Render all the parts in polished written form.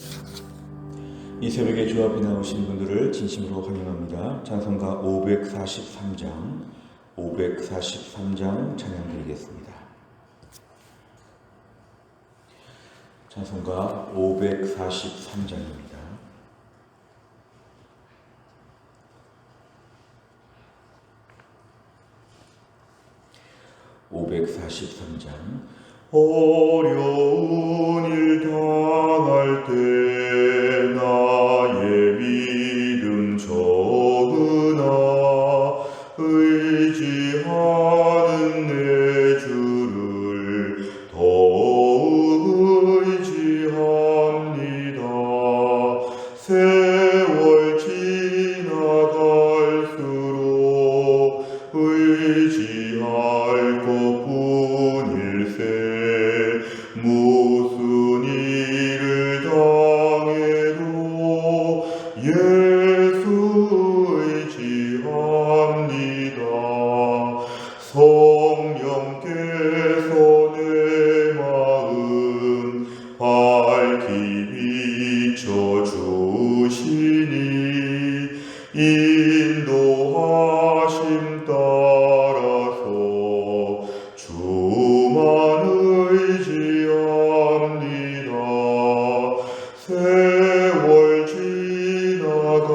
이 새벽에 주 앞에 나오신 분들을 진심으로 환영합니다. 찬송가 543장 찬양 드리겠습니다. 찬송가 543장입니다. 어려운 일 당할 때 나의 믿음 적으나 의지하는 내 주를 더욱 의지합니다. 세월 지나갈수록 의지할 것뿐일세. 무슨 일을 당해도 예수 의지합니다. 성령께서 내 마음 밝히 비춰주시니 인도하심 따라서 주만 의지합니다. 세월 지나갈수록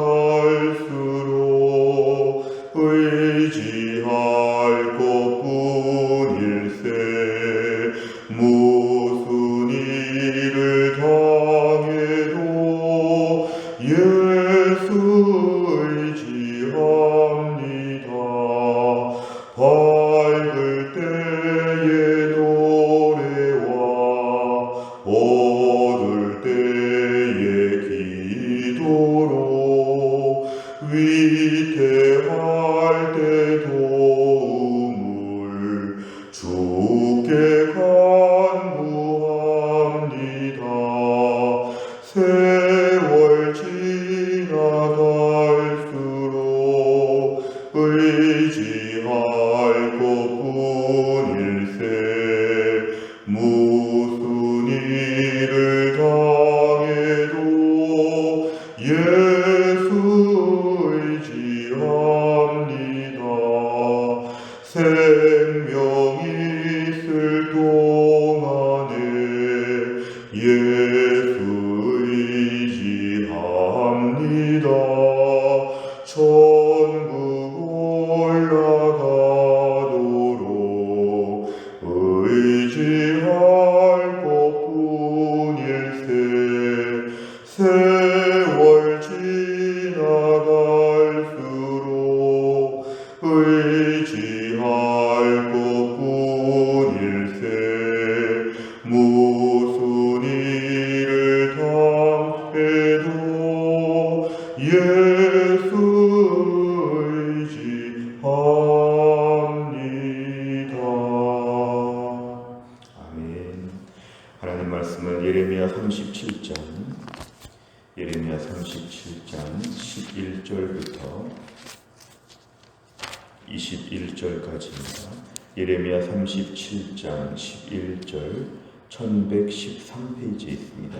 의지할 것뿐일세. 무슨 일을 당해도 예수 의지합니다. 밝을 때의 노래와 어두울 때의 기도로 위태할 때 도움을 주께 간구합니다. 세월 지나갈수록 의지할 것뿐일세. 무슨 일을 당해도 예수 의지합니다. 생명이 있을 동안에 예수 의지합니다. 천국 올라가도록 의지할 것뿐일세. 세월 지나갈수록 의지할 것뿐일세. 무슨 일을 당해도 예수 의지합니다. 아멘. 하나님 말씀은 예레미야 37장 11절부터 21절까지입니다. 예레미야 37장 11절 1113페이지에 있습니다.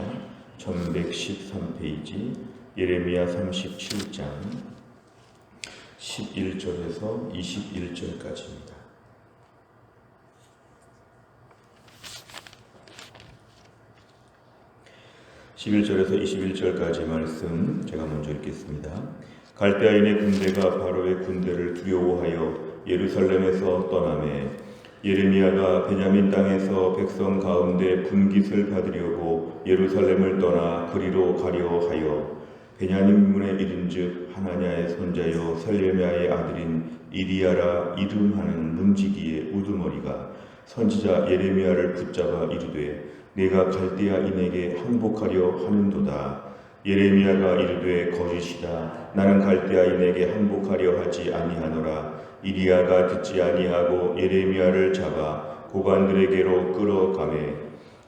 1113페이지 예레미야 37장 11절에서 21절까지입니다. 11절에서 21절까지 말씀 제가 먼저 읽겠습니다. 갈대아인의 군대가 바로의 군대를 두려워하여 예루살렘에서 떠나매 예레미야가 베냐민 땅에서 백성 가운데 분깃을 받으려고 예루살렘을 떠나 그리로 가려 하여 베냐민 문에 이른즉 하나냐의 손자여 살레미야의 아들인 이리야라 이름하는 문지기의 우두머리가 선지자 예레미야를 붙잡아 이르되 내가 갈대아인에게 항복하려 하는도다. 예레미야가 이르되 거짓이다. 나는 갈대아인에게 항복하려 하지 아니하노라. 이리야가 듣지 아니하고 예레미야를 잡아 고관들에게로 끌어가매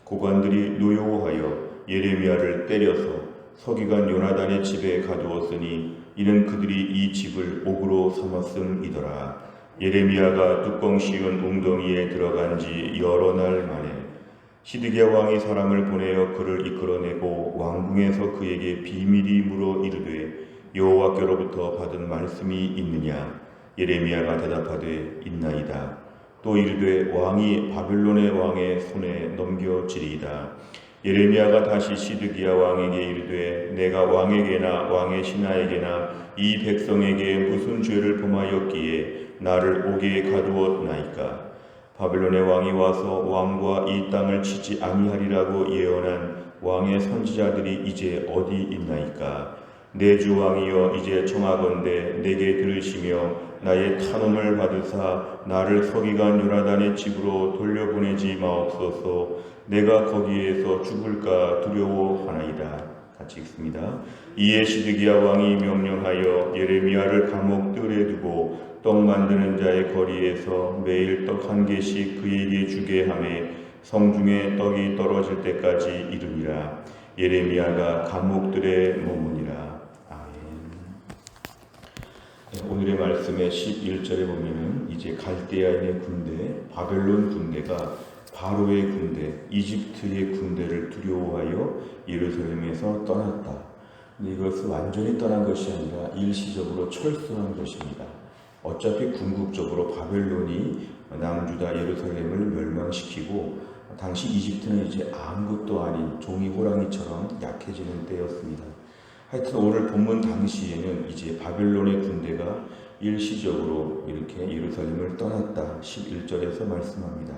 고관들이 노여워하여 예레미야를 때려서 서기관 요나단의 집에 가두었으니 이는 그들이 이 집을 옥으로 삼았음이더라. 예레미야가 뚜껑 씌운 웅덩이에 들어간 지 여러 날 만에 시드기야 왕이 사람을 보내어 그를 이끌어내고 왕궁에 왕궁에서 그에게 비밀이 물어 이르되 여호와께로부터 받은 말씀이 있느냐? 예레미야가 대답하되 있나이다. 또 이르되 왕이 바벨론의 왕의 손에 넘겨지리이다. 예레미야가 다시 시드기야 왕에게 이르되 내가 왕에게나 왕의 신하에게나 이 백성에게 무슨 죄를 범하였기에 나를 옥에 가두었나이까? 바벨론의 왕이 와서 왕과 이 땅을 치지 아니하리라고 예언한 왕의 선지자들이 이제 어디 있나이까? 내 주 왕이여 이제 청하건대 내게 들으시며 나의 탄원을 받으사 나를 서기관 요나단의 집으로 돌려보내지 마옵소서. 내가 거기에서 죽을까 두려워하나이다. 같이 읽습니다. 이에 시드기야 왕이 명령하여 예레미야를 감옥 뜰에 두고 떡 만드는 자의 거리에서 매일 떡 한 개씩 그에게 주게 하매 성중에 떡이 떨어질 때까지 이르니라. 예레미야가 감옥들에 머무니라. 오늘의 말씀의 11절에 보면은 이제 갈대아인의 군대, 바벨론 군대가 바로의 군대, 이집트의 군대를 두려워하여 예루살렘에서 떠났다. 근데 이것은 완전히 떠난 것이 아니라 일시적으로 철수한 것입니다. 어차피 궁극적으로 바벨론이 남주다 예루살렘을 멸망시키고 당시 이집트는 이제 아무것도 아닌 종이 호랑이처럼 약해지는 때였습니다. 하여튼 오늘 본문 당시에는 이제 바벨론의 군대가 일시적으로 이렇게 예루살렘을 떠났다. 11절에서 말씀합니다.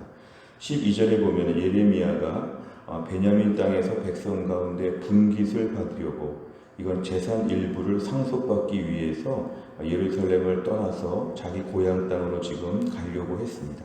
12절에 보면 예레미야가 베냐민 땅에서 백성 가운데 분깃을 받으려고 이건 재산 일부를 상속받기 위해서 예루살렘을 떠나서 자기 고향 땅으로 지금 가려고 했습니다.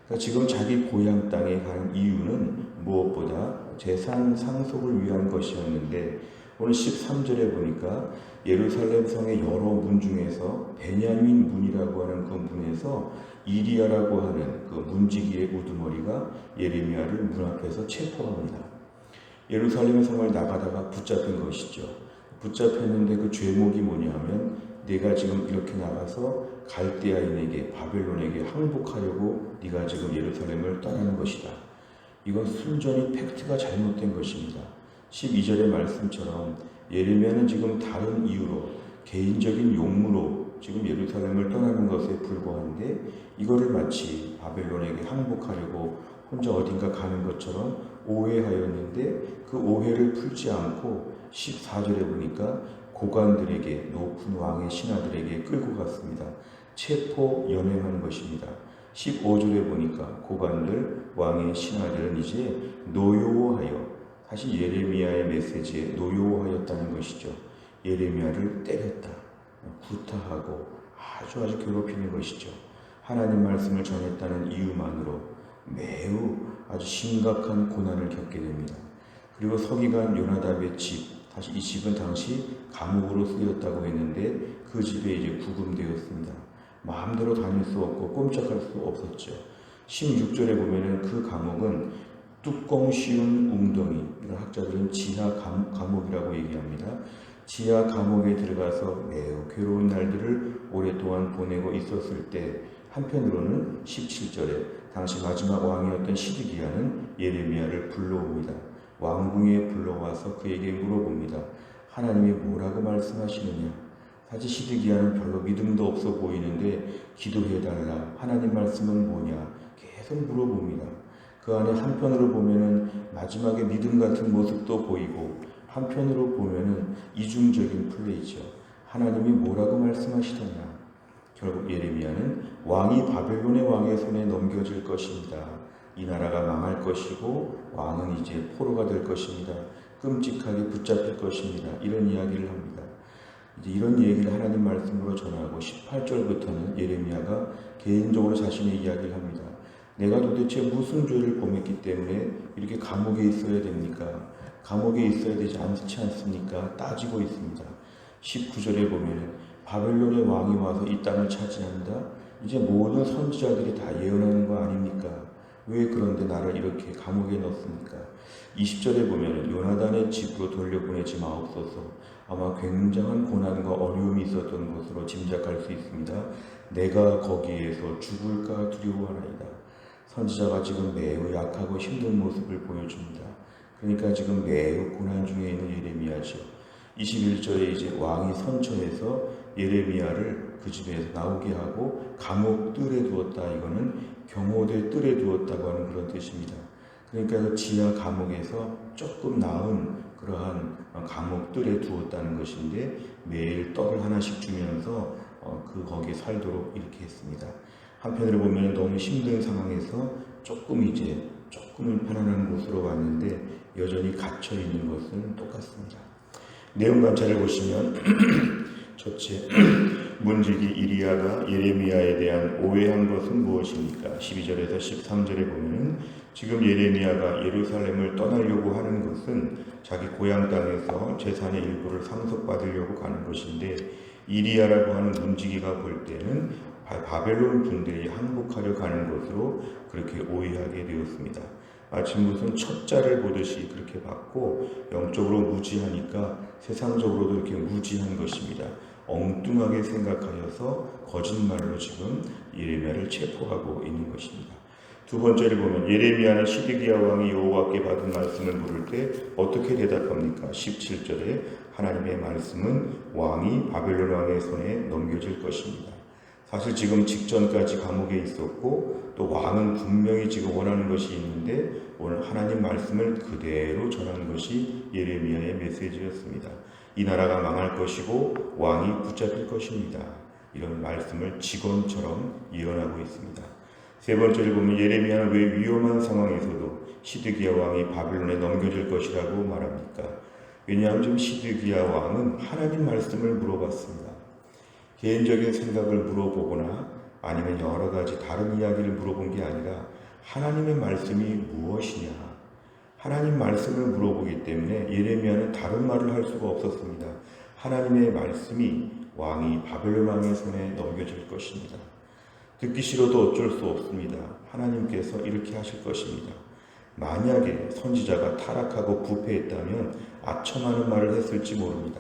그러니까 지금 자기 고향 땅에 가는 이유는 무엇보다 재산 상속을 위한 것이었는데 오늘 13절에 보니까 예루살렘 성의 여러 문 중에서 베냐민 문이라고 하는 그 문에서 이리야라고 하는 그 문지기의 우두머리가 예레미야를 문 앞에서 체포합니다. 예루살렘 성을 나가다가 붙잡힌 것이죠. 붙잡혔는데 그 죄목이 뭐냐면 내가 지금 이렇게 나가서 갈대아인에게 바벨론에게 항복하려고 네가 지금 예루살렘을 떠나는 것이다. 이건 순전히 팩트가 잘못된 것입니다. 12절의 말씀처럼 예레미야는 지금 다른 이유로 개인적인 용무로 지금 예루살렘을 떠나는 것에 불과한데 이거를 마치 바벨론에게 항복하려고 혼자 어딘가 가는 것처럼 오해하였는데 그 오해를 풀지 않고 14절에 보니까 고관들에게 높은 왕의 신하들에게 끌고 갔습니다. 체포 연행한 것입니다. 15절에 보니까 고관들 왕의 신하들은 이제 노여워하여 사실 예레미야의 메시지에 노여워하였다는 것이죠. 예레미야를 때렸다, 구타하고 아주 괴롭히는 것이죠. 하나님 말씀을 전했다는 이유만으로 매우 아주 심각한 고난을 겪게 됩니다. 그리고 서기관 요나답의 집, 사실 이 집은 당시 감옥으로 쓰였다고 했는데 그 집에 이제 구금되었습니다. 마음대로 다닐 수 없고 꼼짝할 수 없었죠. 16절에 보면은 그 감옥은 뚜껑 씌운 웅덩이, 이런 학자들은 지하 감옥이라고 얘기합니다. 지하 감옥에 들어가서 매우 괴로운 날들을 오랫동안 보내고 있었을 때 한편으로는 17절에 당시 마지막 왕이었던 시드기야는 예레미야를 불러옵니다. 왕궁에 불러와서 그에게 물어봅니다. 하나님이 뭐라고 말씀하시느냐? 사실 시드기야는 별로 믿음도 없어 보이는데 기도해달라. 하나님 말씀은 뭐냐? 계속 물어봅니다. 그 안에 한편으로 보면은 마지막에 믿음 같은 모습도 보이고 한편으로 보면은 이중적인 플레이죠. 하나님이 뭐라고 말씀하시더냐? 결국 예레미야는 왕이 바벨론의 왕의 손에 넘겨질 것입니다. 이 나라가 망할 것이고 왕은 이제 포로가 될 것입니다. 끔찍하게 붙잡힐 것입니다. 이런 이야기를 합니다. 이제 이런 얘기를 하나님 말씀으로 전하고 18절부터는 예레미야가 개인적으로 자신의 이야기를 합니다. 내가 도대체 무슨 죄를 범했기 때문에 이렇게 감옥에 있어야 됩니까? 감옥에 있어야 되지 않지 않습니까? 따지고 있습니다. 19절에 보면 바벨론의 왕이 와서 이 땅을 차지한다? 이제 모든 선지자들이 다 예언하는 거 아닙니까? 왜 그런데 나를 이렇게 감옥에 넣습니까? 20절에 보면 요나단의 집으로 돌려보내지 마옵소서. 아마 굉장한 고난과 어려움이 있었던 것으로 짐작할 수 있습니다. 내가 거기에서 죽을까 두려워하나이다. 선지자가 지금 매우 약하고 힘든 모습을 보여줍니다. 그러니까 지금 매우 고난 중에 있는 예레미야 예레미야죠. 21절에 이제 왕이 선처해서 예레미야를 그 집에서 나오게 하고 감옥 뜰에 두었다. 이거는 경호대 뜰에 두었다고 하는 그런 뜻입니다. 그러니까 그 지하 감옥에서 조금 나은 그러한 감옥 뜰에 두었다는 것인데 매일 떡을 하나씩 주면서 거기에 살도록 이렇게 했습니다. 한편으로 보면 너무 힘든 상황에서 조금은 편안한 곳으로 왔는데 여전히 갇혀 있는 것은 똑같습니다. 내용 감찰을 보시면 첫째, 문지기 이리야가 예레미야에 대한 오해한 것은 무엇입니까? 12절에서 13절에 보면 지금 예레미야가 예루살렘을 떠나려고 하는 것은 자기 고향 땅에서 재산의 일부를 상속받으려고 가는 것인데 이리야라고 하는 문지기가 볼 때는 바벨론 군대에 항복하려 가는 것으로 그렇게 오해하게 되었습니다. 마치 무슨 첩자를 보듯이 그렇게 봤고 영적으로 무지하니까 세상적으로도 이렇게 무지한 것입니다. 엉뚱하게 생각하여서 거짓말로 지금 예레미야를 체포하고 있는 것입니다. 두 번째를 보면 예레미야는 시드기야 왕이 여호와께 받은 말씀을 물을 때 어떻게 대답합니까? 17절에 하나님의 말씀은 왕이 바벨론 왕의 손에 넘겨질 것입니다. 사실 지금 직전까지 감옥에 있었고 또 왕은 분명히 지금 원하는 것이 있는데 오늘 하나님 말씀을 그대로 전하는 것이 예레미야의 메시지였습니다. 이 나라가 망할 것이고 왕이 붙잡힐 것입니다. 이런 말씀을 직언처럼 예언하고 있습니다. 세 번째를 보면 예레미야는 왜 위험한 상황에서도 시드기야 왕이 바벨론에 넘겨질 것이라고 말합니까? 왜냐하면 지금 시드기야 왕은 하나님 말씀을 물어봤습니다. 개인적인 생각을 물어보거나 아니면 여러 가지 다른 이야기를 물어본 게 아니라 하나님의 말씀이 무엇이냐, 하나님 말씀을 물어보기 때문에 예레미야는 다른 말을 할 수가 없었습니다. 하나님의 말씀이 왕이 바벨론 왕의 손에 넘겨질 것입니다. 듣기 싫어도 어쩔 수 없습니다. 하나님께서 이렇게 하실 것입니다. 만약에 선지자가 타락하고 부패했다면 아첨하는 말을 했을지 모릅니다.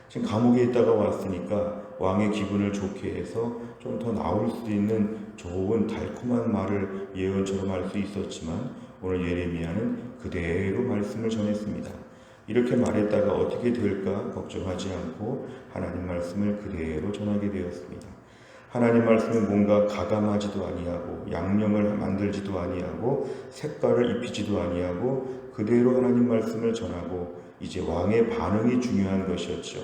지금 감옥에 있다가 왔으니까 왕의 기분을 좋게 해서 좀 더 나올 수 있는 좋은 달콤한 말을 예언처럼 할 수 있었지만 오늘 예레미야는 그대로 말씀을 전했습니다. 이렇게 말했다가 어떻게 될까 걱정하지 않고 하나님 말씀을 그대로 전하게 되었습니다. 하나님 말씀은 뭔가 가감하지도 아니하고 양념을 만들지도 아니하고 색깔을 입히지도 아니하고 그대로 하나님 말씀을 전하고 이제 왕의 반응이 중요한 것이었죠.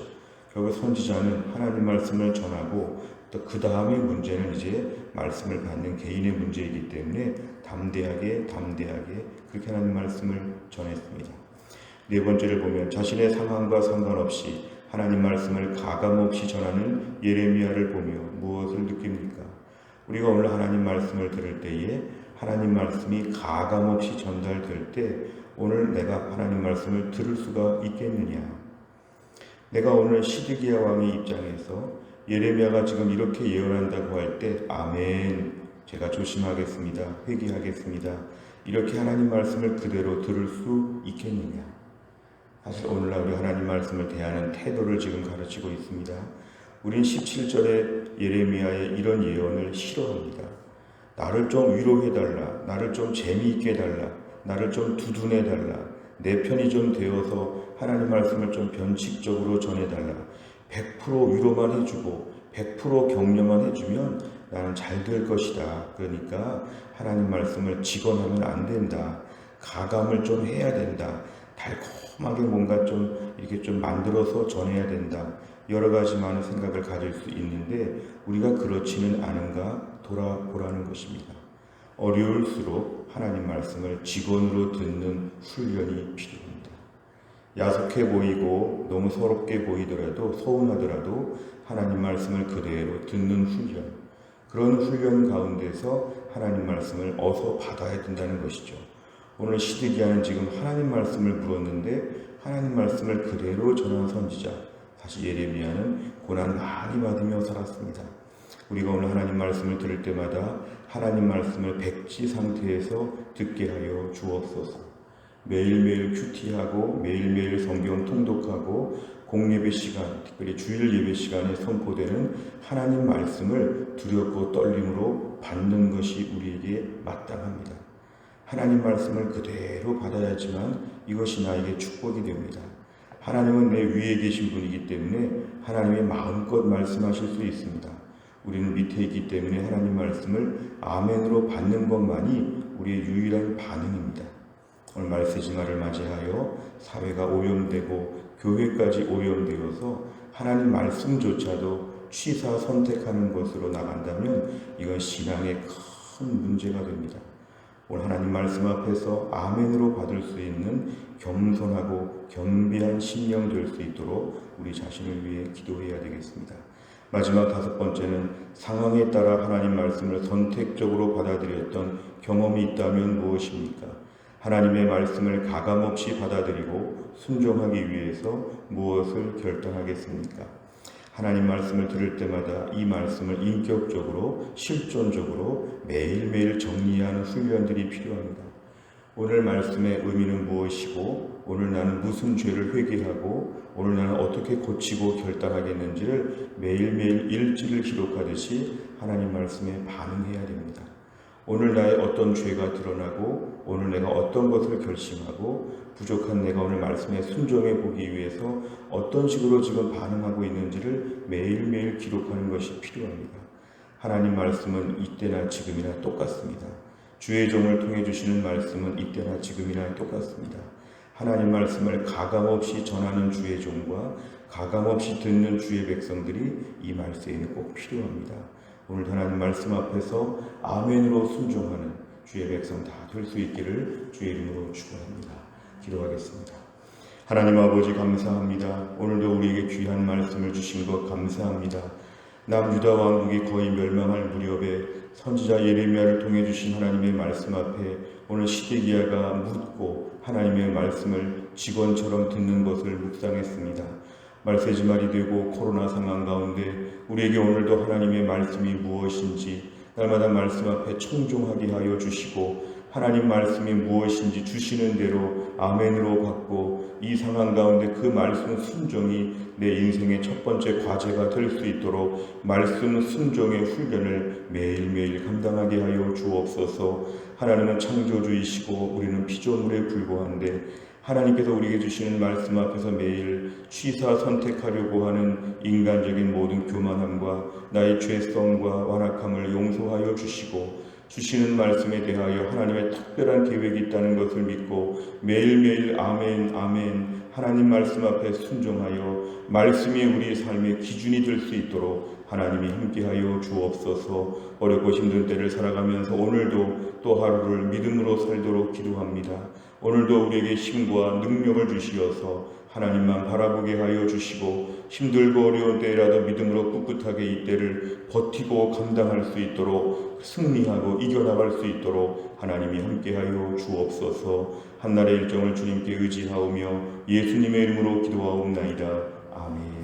결국 선지자는 하나님 말씀을 전하고 또 그 다음의 문제는 이제 말씀을 받는 개인의 문제이기 때문에 담대하게 그렇게 하나님 말씀을 전했습니다. 네 번째를 보면 자신의 상황과 상관없이 하나님 말씀을 가감없이 전하는 예레미야를 보며 무엇을 느낍니까? 우리가 오늘 하나님 말씀을 들을 때에 하나님 말씀이 가감없이 전달될 때 오늘 내가 하나님 말씀을 들을 수가 있겠느냐? 내가 오늘 시드기야 왕의 입장에서 예레미야가 지금 이렇게 예언한다고 할 때 아멘, 제가 조심하겠습니다, 회개하겠습니다, 이렇게 하나님 말씀을 그대로 들을 수 있겠느냐? 사실 오늘날 우리 하나님 말씀을 대하는 태도를 지금 가르치고 있습니다. 우린 17절에 예레미야의 이런 예언을 싫어합니다. 나를 좀 위로해달라, 나를 좀 재미있게 해달라, 나를 좀 두둔해달라, 내 편이 좀 되어서 하나님 말씀을 좀 변칙적으로 전해달라, 100% 위로만 해주고 100% 격려만 해주면 나는 잘 될 것이다. 그러니까 하나님 말씀을 직언하면 안 된다. 가감을 좀 해야 된다. 달콤하게 뭔가 좀 이렇게 좀 만들어서 전해야 된다. 여러 가지 많은 생각을 가질 수 있는데 우리가 그렇지는 않은가 돌아보라는 것입니다. 어려울수록 하나님 말씀을 직언으로 듣는 훈련이 필요합니다. 야속해 보이고 너무 서럽게 보이더라도 서운하더라도 하나님 말씀을 그대로 듣는 훈련, 그런 훈련 가운데서 하나님 말씀을 어서 받아야 된다는 것이죠. 오늘 시드기야는 지금 하나님 말씀을 물었는데 하나님 말씀을 그대로 전한 선지자, 사실 예레미야는 고난 많이 받으며 살았습니다. 우리가 오늘 하나님 말씀을 들을 때마다 하나님 말씀을 백지 상태에서 듣게 하여 주옵소서. 매일매일 큐티하고 매일매일 성경 통독하고 공예배 시간, 특별히 주일 예배 시간에 선포되는 하나님 말씀을 두렵고 떨림으로 받는 것이 우리에게 마땅합니다. 하나님 말씀을 그대로 받아야지만 이것이 나에게 축복이 됩니다. 하나님은 내 위에 계신 분이기 때문에 하나님의 마음껏 말씀하실 수 있습니다. 우리는 밑에 있기 때문에 하나님 말씀을 아멘으로 받는 것만이 우리의 유일한 반응입니다. 오늘 말세지마를 맞이하여 사회가 오염되고 교회까지 오염되어서 하나님 말씀조차도 취사 선택하는 것으로 나간다면 이건 신앙에 큰 문제가 됩니다. 오늘 하나님 말씀 앞에서 아멘으로 받을 수 있는 겸손하고 겸비한 심령 될 수 있도록 우리 자신을 위해 기도해야 되겠습니다. 마지막 5번째는 상황에 따라 하나님 말씀을 선택적으로 받아들였던 경험이 있다면 무엇입니까? 하나님의 말씀을 가감없이 받아들이고 순종하기 위해서 무엇을 결단하겠습니까? 하나님 말씀을 들을 때마다 이 말씀을 인격적으로 실존적으로 매일매일 정리하는 훈련들이 필요합니다. 오늘 말씀의 의미는 무엇이고 오늘 나는 무슨 죄를 회개하고 오늘 나는 어떻게 고치고 결단하겠는지를 매일매일 일지를 기록하듯이 하나님 말씀에 반응해야 됩니다. 오늘 나의 어떤 죄가 드러나고 오늘 내가 어떤 것을 결심하고 부족한 내가 오늘 말씀에 순종해 보기 위해서 어떤 식으로 지금 반응하고 있는지를 매일매일 기록하는 것이 필요합니다. 하나님 말씀은 이때나 지금이나 똑같습니다. 주의 종을 통해 주시는 말씀은 이때나 지금이나 똑같습니다. 하나님 말씀을 가감없이 전하는 주의 종과 가감없이 듣는 주의 백성들이 이 말세에는 꼭 필요합니다. 오늘 하나님 말씀 앞에서 아멘으로 순종하는 주의 백성 다 될 수 있기를 주의 이름으로 축원합니다. 기도하겠습니다. 하나님 아버지 감사합니다. 오늘도 우리에게 귀한 말씀을 주신 것 감사합니다. 남유다 왕국이 거의 멸망할 무렵에 선지자 예레미야를 통해 주신 하나님의 말씀 앞에 오늘 시드기야가 묻고 하나님의 말씀을 직원처럼 듣는 것을 묵상했습니다. 말세지말이 되고 코로나 상황 가운데 우리에게 오늘도 하나님의 말씀이 무엇인지 날마다 말씀 앞에 청종하게 하여 주시고 하나님 말씀이 무엇인지 주시는 대로 아멘으로 받고 이 상황 가운데 그 말씀 순종이 내 인생의 첫 번째 과제가 될 수 있도록 말씀 순종의 훈련을 매일매일 감당하게 하여 주옵소서. 하나님은 창조주이시고 우리는 피조물에 불과한데 하나님께서 우리에게 주시는 말씀 앞에서 매일 취사 선택하려고 하는 인간적인 모든 교만함과 나의 죄성과 완악함을 용서하여 주시고 주시는 말씀에 대하여 하나님의 특별한 계획이 있다는 것을 믿고 매일매일 아멘 아멘 하나님 말씀 앞에 순종하여 말씀이 우리 삶의 기준이 될 수 있도록 하나님이 함께하여 주옵소서. 어렵고 힘든 때를 살아가면서 오늘도 또 하루를 믿음으로 살도록 기도합니다. 오늘도 우리에게 힘과 능력을 주시어서 하나님만 바라보게 하여 주시고 힘들고 어려운 때라도 믿음으로 꿋꿋하게 이 때를 버티고 감당할 수 있도록 승리하고 이겨나갈 수 있도록 하나님이 함께하여 주옵소서. 한날의 일정을 주님께 의지하오며 예수님의 이름으로 기도하옵나이다. 아멘.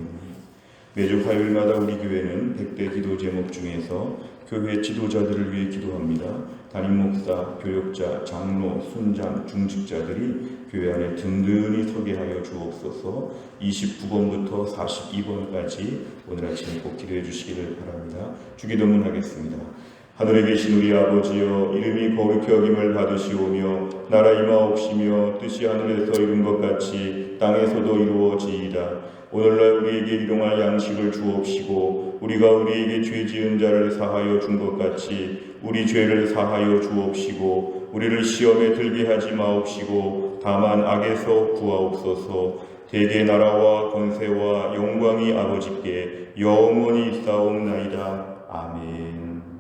매주 화요일마다 우리 교회는 100대 기도 제목 중에서 교회 지도자들을 위해 기도합니다. 담임 목사, 교역자, 장로, 순장, 중직자들이 교회 안에 든든히 서게하여 주옵소서. 29번부터 42번까지 오늘 아침에 꼭 기도해 주시기를 바랍니다. 주기도문 하겠습니다. 하늘에 계신 우리 아버지여, 이름이 거룩히 여김을 받으시오며 나라 임하옵시며 뜻이 하늘에서 이룬 것 같이 땅에서도 이루어지이다. 오늘날 우리에게 일용할 양식을 주옵시고 우리가 우리에게 죄 지은 자를 사하여 준 것 같이 우리 죄를 사하여 주옵시고 우리를 시험에 들게 하지 마옵시고 다만 악에서 구하옵소서. 대개 나라와 권세와 영광이 아버지께 영원히 있사옵나이다. 아멘.